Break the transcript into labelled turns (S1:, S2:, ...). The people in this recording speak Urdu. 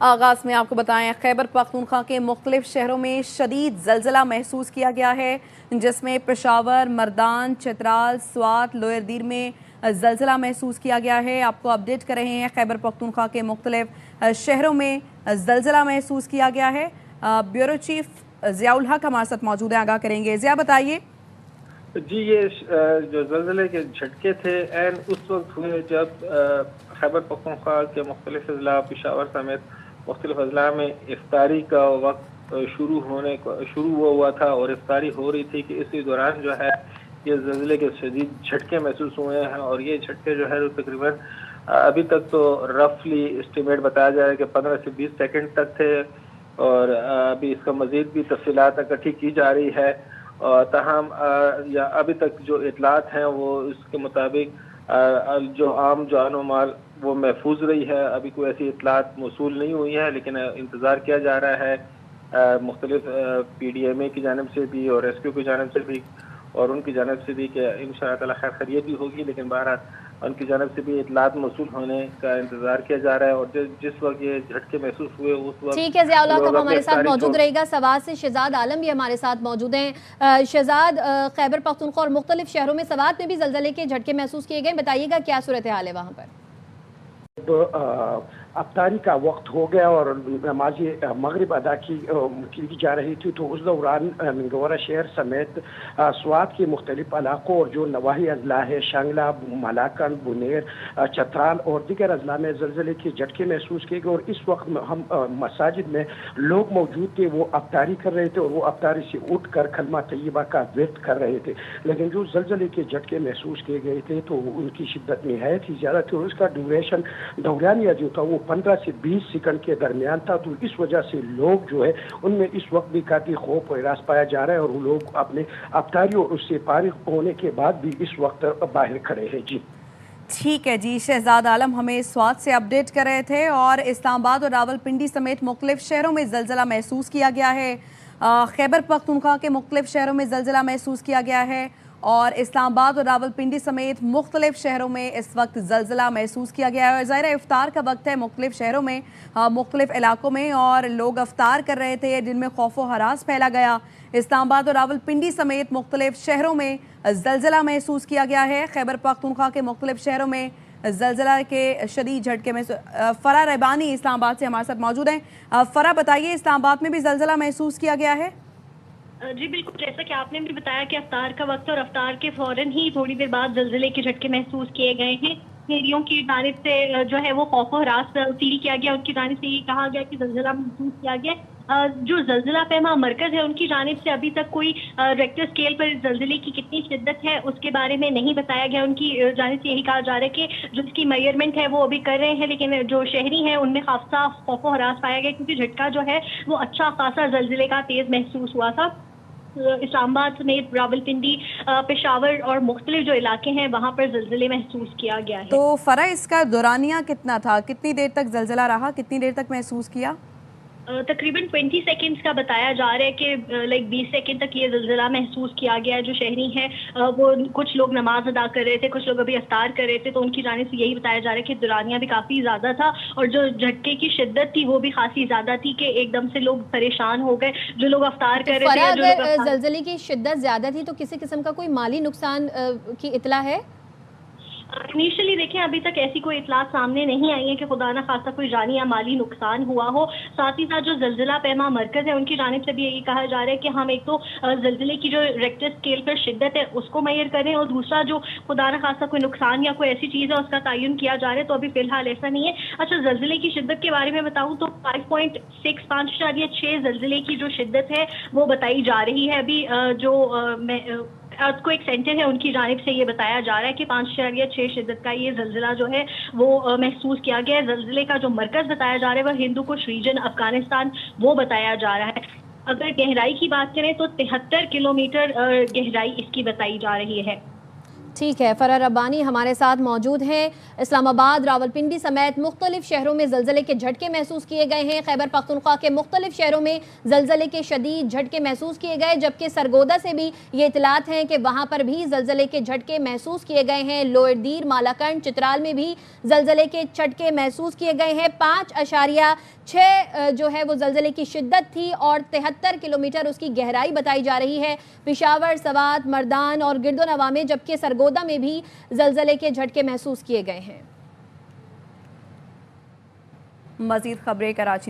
S1: آغاز میں آپ کو بتائیں خیبر پختونخوا کے مختلف شہروں میں شدید زلزلہ محسوس کیا گیا ہے، جس میں پشاور، مردان، چترال، سوات، لوئر دیر میں زلزلہ محسوس کیا گیا ہے۔ آپ کو اپڈیٹ کر رہے ہیں خیبر پختونخوا کے مختلف شہروں میں زلزلہ محسوس کیا گیا ہے۔ بیورو چیف ضیاء الحق ہمارے ساتھ موجود ہیں، آگاہ کریں گے۔ ضیاء بتائیے۔
S2: جی، یہ جو زلزلے کے جھٹکے تھے اس وقت ہوئے جب خیبر پختونخوا کے مختلف اضلاع پشاور سمیت مختلف اضلاع میں افطاری کا وقت شروع ہوا تھا اور افطاری ہو رہی تھی کہ اسی دوران جو ہے یہ زلزلے کے شدید جھٹکے محسوس ہوئے ہیں، اور یہ جھٹکے جو ہے تقریباً ابھی تک تو رفلی اسٹیمیٹ بتایا جا رہا ہے کہ 15 سے 20 سیکنڈ تک تھے، اور ابھی اس کا مزید بھی تفصیلات اکٹھی کی جا رہی ہے۔ تاہم ابھی تک جو اطلاعات ہیں وہ اس کے مطابق جو عام جان و مال وہ محفوظ رہی ہے۔ ابھی کوئی ایسی اطلاعات موصول نہیں ہوئی ہے، لیکن انتظار کیا جا رہا ہے مختلف پی ڈی ایم اے کی جانب سے بھی اور ریسکیو کی جانب سے بھی اور ان کی جانب سے بھی کہ انشاءاللہ تعالی خیر خیریت بھی ہوگی، لیکن بہرحال ان کی جانب سے بھی اطلاعات موصول ہونے کا انتظار کیا جا رہا ہے۔ اور جس وقت یہ جھٹکے محسوس ہوئے اس وقت
S1: ٹھیک ہے ضیاء الحق اب ہمارے ساتھ موجود رہے گا۔ سوات سے شہزاد عالم بھی ہمارے ساتھ موجود ہیں۔ شہزاد، خیبر پختونخوا اور مختلف شہروں میں سوات میں بھی زلزلے کے جھٹکے محسوس کیے گئے، بتائیے گا کیا صورتحال ہے وہاں پر؟
S3: افطاری کا وقت ہو گیا اور نماز مغرب ادا کی جا رہی تھی، تو اس دوران منگورہ شہر سمیت سوات کے مختلف علاقوں اور جو نواحی اضلاع ہے شانگلہ، ملاکنڈ، بنیر، چترال اور دیگر اضلاع میں زلزلے کے جھٹکے محسوس کیے گئے، اور اس وقت ہم مساجد میں لوگ موجود تھے، وہ افطاری کر رہے تھے اور وہ افطاری سے اٹھ کر کلمہ طیبہ کا ورد کر رہے تھے، لیکن جو زلزلے کے جھٹکے محسوس کیے گئے تھے تو ان کی شدت نہایت ہی زیادہ تھی، اور اس کا دورانیہ جو تھا وہ 15 سے 20 سیکنڈ کے درمیان تھا، تو اس وجہ سے لوگ جو ہے ان میں اس وقت بھی کافی خوف و ہراس پایا جا رہا ہے، اور وہ لوگ اپنے افطاری اور اس سے فارغ ہونے کے بعد بھی اس وقت باہر کھڑے ہیں۔ جی
S1: ٹھیک ہے جی، شہزاد عالم ہمیں سوات سے اپڈیٹ کر رہے تھے، اور اسلام آباد اور راولپنڈی سمیت مختلف شہروں میں زلزلہ محسوس کیا گیا ہے۔ خیبر پختونخوا کے مختلف شہروں میں زلزلہ محسوس کیا گیا ہے، اور اسلام آباد اور راولپنڈی سمیت مختلف شہروں میں اس وقت زلزلہ محسوس کیا گیا ہے۔ اور ظاہر افطار کا وقت ہے مختلف شہروں میں، مختلف علاقوں میں، اور لوگ افطار کر رہے تھے جن میں خوف و ہراس پھیلا گیا۔ اسلام آباد اور راولپنڈی سمیت مختلف شہروں میں زلزلہ محسوس کیا گیا ہے۔ خیبر پختونخوا کے مختلف شہروں میں زلزلہ کے شدید جھٹکے میں فرح رحبانی اسلام آباد سے ہمارے ساتھ موجود ہیں۔ فرح بتائیے، اسلام آباد میں بھی زلزلہ محسوس کیا گیا ہے؟
S4: جی بالکل، جیسا کہ آپ نے بھی بتایا کہ افطار کا وقت اور افطار کے فوراً ہی تھوڑی دیر بعد زلزلے کے جھٹکے محسوس کیے گئے ہیں۔ شہریوں کی جانب سے جو ہے وہ خوف و ہراس فیل کیا گیا، ان کی جانب سے یہ کہا گیا کہ زلزلہ محسوس کیا گیا۔ جو زلزلہ پیما مرکز ہے ان کی جانب سے ابھی تک کوئی ریکٹر اسکیل پر زلزلے کی کتنی شدت ہے اس کے بارے میں نہیں بتایا گیا۔ ان کی جانب سے یہی کہا جا رہا ہے کہ جو اس کی میئرمنٹ ہے وہ ابھی کر رہے ہیں، لیکن جو شہری ہیں ان میں خاصا خوف و ہراس پایا گیا، کیونکہ جھٹکا جو ہے وہ اچھا خاصا زلزلے کا تیز محسوس ہوا تھا۔ اسلام آباد سمیت راولپنڈی، پشاور اور مختلف جو علاقے ہیں وہاں پر زلزلے محسوس کیا گیا ہے۔
S1: تو فرح، اس کا دورانیہ کتنا تھا؟ کتنی دیر تک زلزلہ رہا؟ کتنی دیر تک محسوس کیا؟
S4: تقریباً 20 سیکنڈز کا بتایا جا رہا ہے کہ 20 سیکنڈ تک یہ زلزلہ محسوس کیا گیا ہے۔ جو شہری ہیں وہ کچھ لوگ نماز ادا کر رہے تھے، کچھ لوگ ابھی افطار کر رہے تھے، تو ان کی جانب سے یہی بتایا جا رہا ہے کہ دورانیہ بھی کافی زیادہ تھا، اور جو جھٹکے کی شدت تھی وہ بھی خاصی زیادہ تھی کہ ایک دم سے لوگ پریشان ہو گئے، جو لوگ افطار کر رہے تھے۔
S1: اگر زلزلے کی شدت زیادہ تھی تو کسی قسم کا کوئی مالی نقصان کی اطلاع ہے؟
S4: انیشلی دیکھیں ابھی تک ایسی کوئی اطلاعات سامنے نہیں آئی ہیں کہ خدا نہ خاصہ کوئی جانی یا مالی نقصان ہوا ہو۔ ساتھ ہی ساتھ جو زلزلہ پیما مرکز ہے ان کی جانب سے بھی یہی کہا جا رہا ہے کہ ہم ایک تو زلزلے کی جو ریکٹر اسکیل پر شدت ہے اس کو میئر کریں، اور دوسرا جو خدا نہ خاصہ کوئی نقصان یا کوئی ایسی چیز ہے اس کا تعین کیا جا رہا ہے، تو ابھی فی الحال ایسا نہیں ہے۔ اچھا، زلزلے کی شدت کے بارے میں بتاؤں تو 5.6 زلزلے کی جو شدت ہے وہ بتائی جا رہی ہے۔ ابھی جو ارتھ کوئک سینٹر ہے ان کی جانب سے یہ بتایا جا رہا ہے کہ 5.6 شدت کا یہ زلزلہ جو ہے وہ محسوس کیا گیا ہے۔ زلزلے کا جو مرکز بتایا جا رہا ہے وہ ہندو کش ریجن افغانستان وہ بتایا جا رہا ہے۔ اگر گہرائی کی بات کریں تو 73 کلومیٹر گہرائی اس کی بتائی جا رہی ہے۔
S1: ٹھیک ہے، فرح رحبانی ہمارے ساتھ موجود ہیں۔ اسلام آباد، راولپنڈی سمیت مختلف شہروں میں زلزلے کے جھٹکے محسوس کیے گئے ہیں۔ خیبر پختونخوا کے مختلف شہروں میں زلزلے کے شدید جھٹکے محسوس کیے گئے، جبکہ سرگودا سے بھی یہ اطلاعات ہیں کہ وہاں پر بھی زلزلے کے جھٹکے محسوس کیے گئے ہیں۔ لوئر دیر، مالاکنڈ، چترال میں بھی زلزلے کے جھٹکے محسوس کیے گئے ہیں۔ 5.3
S5: 6 جو ہے وہ زلزلے کی شدت تھی اور 73 کلومیٹر اس کی گہرائی بتائی جا رہی ہے۔ پشاور، سوات، مردان اور گرد و نواح میں، جبکہ سرگودا میں بھی زلزلے کے جھٹکے محسوس کیے گئے ہیں۔
S1: مزید خبریں کراچی